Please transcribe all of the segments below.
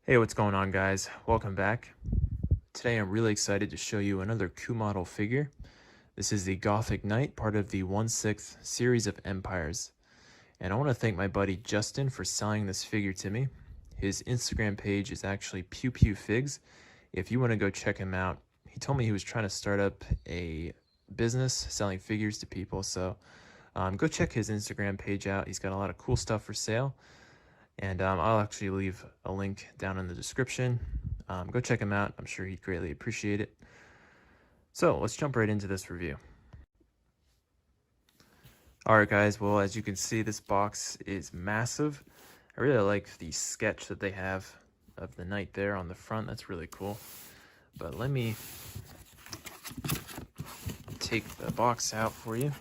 Hey, what's going on, guys? Welcome back. Today I'm really excited to show you another Coomodel figure. This is the Gothic Knight, part of the 1/6 series of Empires. And I want to thank my buddy Justin for selling this figure to me. His Instagram page is actually Pew Pew Figs. If you want to go check him out, he told me he was trying to start up a business selling figures to people. So go check his Instagram page out. He's got a lot of cool stuff for sale. And I'll actually leave a link down in the description. Go check him out. I'm sure he'd greatly appreciate it. So let's jump right into this review. Alright guys, well, as you can see, this box is massive. I really like the sketch that they have of the knight there on the front. That's really cool. But let me take the box out for you.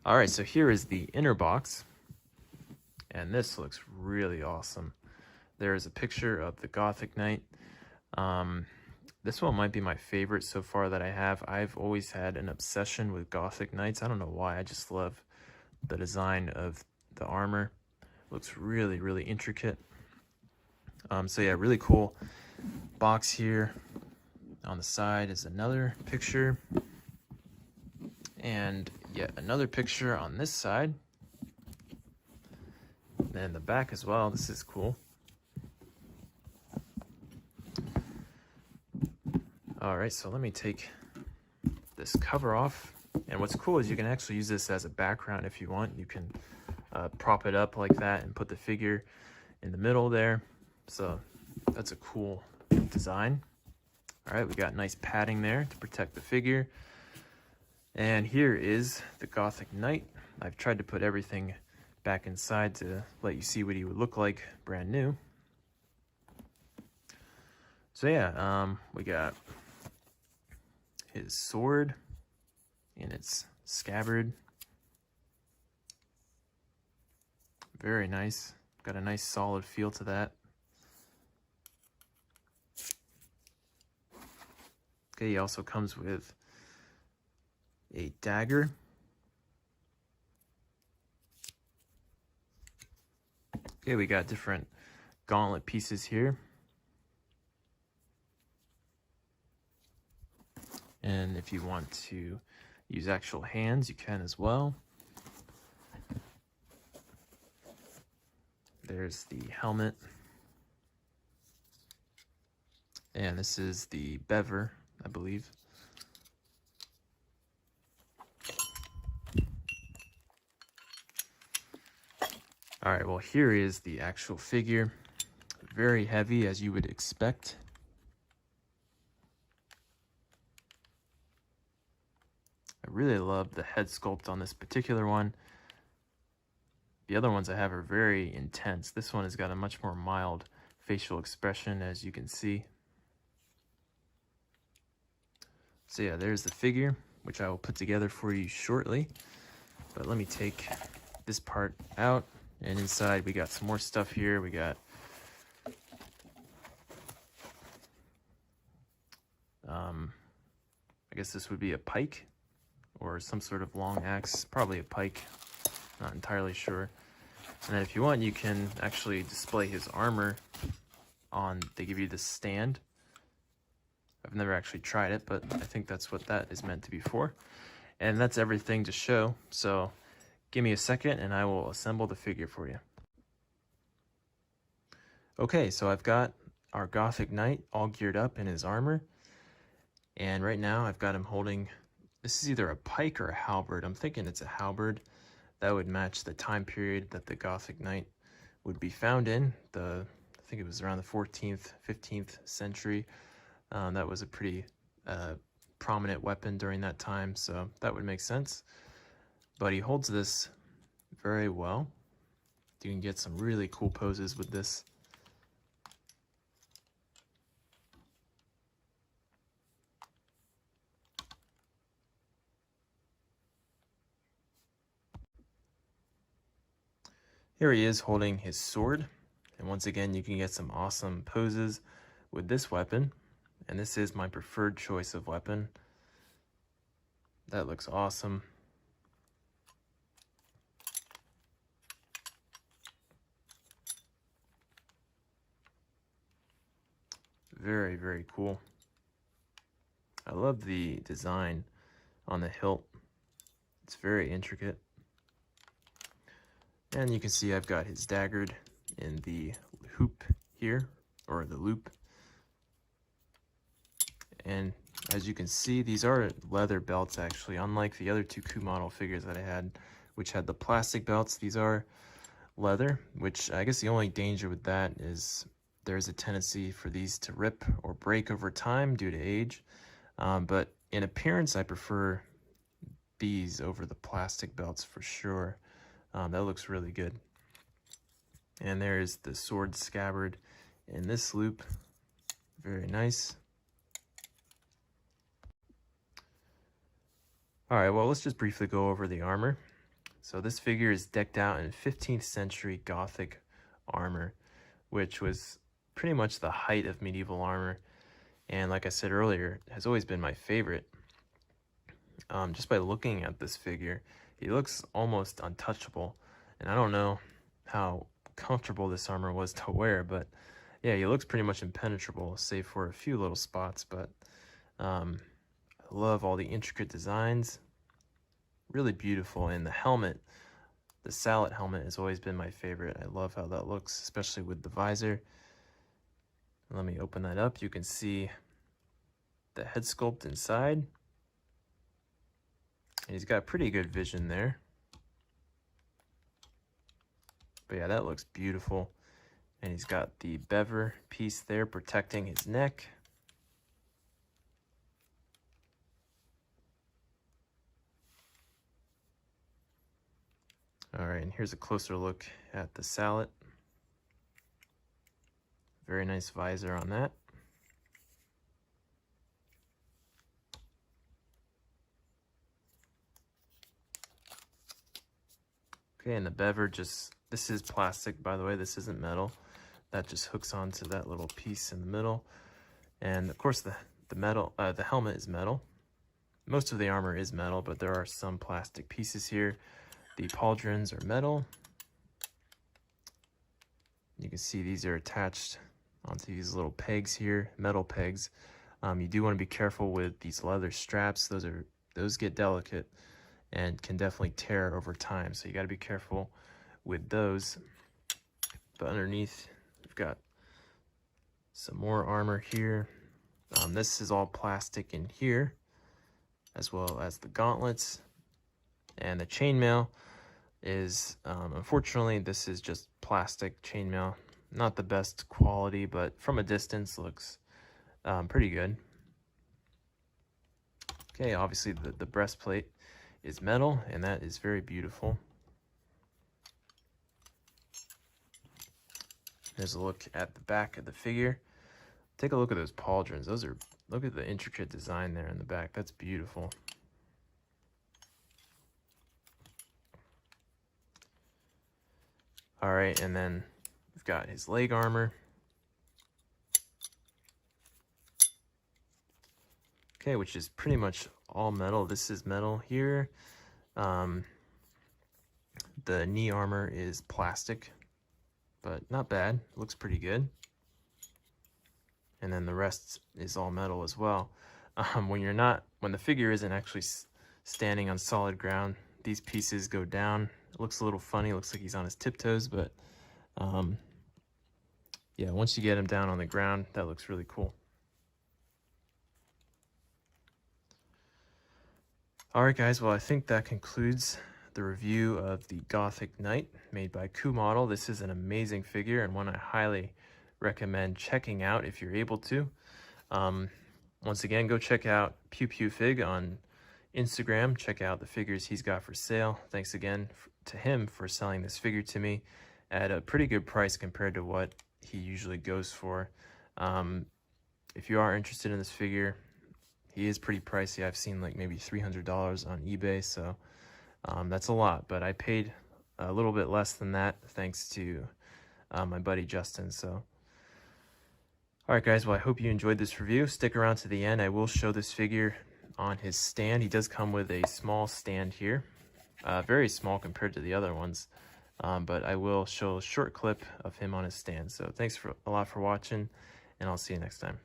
Alright, so here is the inner box, and this looks really awesome. There is a picture of the Gothic Knight. This one might be my favorite so far that I have. I've always had an obsession with Gothic Knights. I don't know why, I just love the design of the armor. It looks really, really intricate. So yeah, really cool box here. On the side is another picture. And yet another picture on this side. And the back as well. This is cool. Alright, so let me take this cover off. And what's cool is you can actually use this as a background if you want. You can prop it up like that and put the figure in the middle there. So that's a cool design. Alright, we got nice padding there to protect the figure. And here is the Gothic Knight. I've tried to put everything back inside to let you see what he would look like brand new. So yeah, we got his sword in its scabbard. Very nice. Got a nice solid feel to that. Okay, he also comes with a dagger. Okay, we got different gauntlet pieces here. And if you want to use actual hands, you can as well. There's the helmet. And this is the bever, I believe. Alright, well, here is the actual figure. Very heavy, as you would expect. I really love the head sculpt on this particular one. The other ones I have are very intense. This one has got a much more mild facial expression, as you can see. So yeah, there's the figure, which I will put together for you shortly. But let me take this part out. And inside we got some more stuff here. We got I guess this would be a pike or some sort of long axe, probably a pike, not entirely sure. And then if you want, you can actually display his armor on, they give you this stand. I've never actually tried it, but I think that's what that is meant to be for. And that's everything to show. So give me a second and I will assemble the figure for you. Okay, so I've got our Gothic Knight all geared up in his armor. And right now I've got him holding, this is either a pike or a halberd. I'm thinking it's a halberd. That would match the time period that the Gothic Knight would be found in. I think it was around the 14th, 15th century. That was a pretty prominent weapon during that time, so that would make sense. But he holds this very well. You can get some really cool poses with this. Here he is holding his sword. And once again, you can get some awesome poses with this weapon. And this is my preferred choice of weapon. That looks awesome. Very, very cool. I love the design on the hilt. It's very intricate. And you can see I've got his daggered in the hoop here, or the loop. And as you can see, these are leather belts actually, unlike the other two Coomodel figures that I had, which had the plastic belts. These are leather, which I guess the only danger with that is there's a tendency for these to rip or break over time due to age. But in appearance, I prefer these over the plastic belts for sure. That looks really good. And there's the sword scabbard in this loop. Very nice. All right, well, let's just briefly go over the armor. So this figure is decked out in 15th century Gothic armor, which was pretty much the height of medieval armor. And like I said earlier, has always been my favorite. Just by looking at this figure, he looks almost untouchable. And I don't know how comfortable this armor was to wear, but yeah, he looks pretty much impenetrable, save for a few little spots. But I love all the intricate designs. Really beautiful. And the helmet, the sallet helmet, has always been my favorite. I love how that looks, especially with the visor. Let me open that up. You can see the head sculpt inside. And he's got pretty good vision there. But yeah, that looks beautiful. And he's got the bever piece there protecting his neck. All right, and here's a closer look at the sallet. Very nice visor on that. Okay, and the bever this is plastic, by the way, this isn't metal. That just hooks onto that little piece in the middle. And of course the helmet is metal. Most of the armor is metal, but there are some plastic pieces here. The pauldrons are metal. You can see these are attached onto these little pegs here, metal pegs. You do want to be careful with these leather straps. Those get delicate and can definitely tear over time, so you got to be careful with those. But underneath, we've got some more armor here. This is all plastic in here, as well as the gauntlets. And the chainmail is, unfortunately, this is just plastic chainmail. Not the best quality, but from a distance looks pretty good. Okay, obviously the breastplate is metal, and that is very beautiful. There's a look at the back of the figure. Take a look at those pauldrons. Look at the intricate design there in the back. That's beautiful. All right, and then we've got his leg armor. Okay, which is pretty much all metal. This is metal here. The knee armor is plastic, but not bad. Looks pretty good. And then the rest is all metal as well. When the figure isn't actually standing on solid ground, these pieces go down. It looks a little funny. It looks like he's on his tiptoes, but yeah, once you get him down on the ground, that looks really cool. All right, guys. Well, I think that concludes the review of the Gothic Knight made by Coomodel. This is an amazing figure and one I highly recommend checking out if you're able to. Once again, go check out Pew Pew Fig on Instagram. Check out the figures he's got for sale. Thanks again to him for selling this figure to me at a pretty good price compared to what he usually goes for. If you are interested in this figure, he is pretty pricey. I've seen like maybe $300 on eBay, so that's a lot, but I paid a little bit less than that thanks to my buddy Justin. So all right, guys, well, I hope you enjoyed this review. Stick around to the end. I will show this figure on his stand. He does come with a small stand here, very small compared to the other ones, but I will show a short clip of him on his stand. So thanks a lot for watching, and I'll see you next time.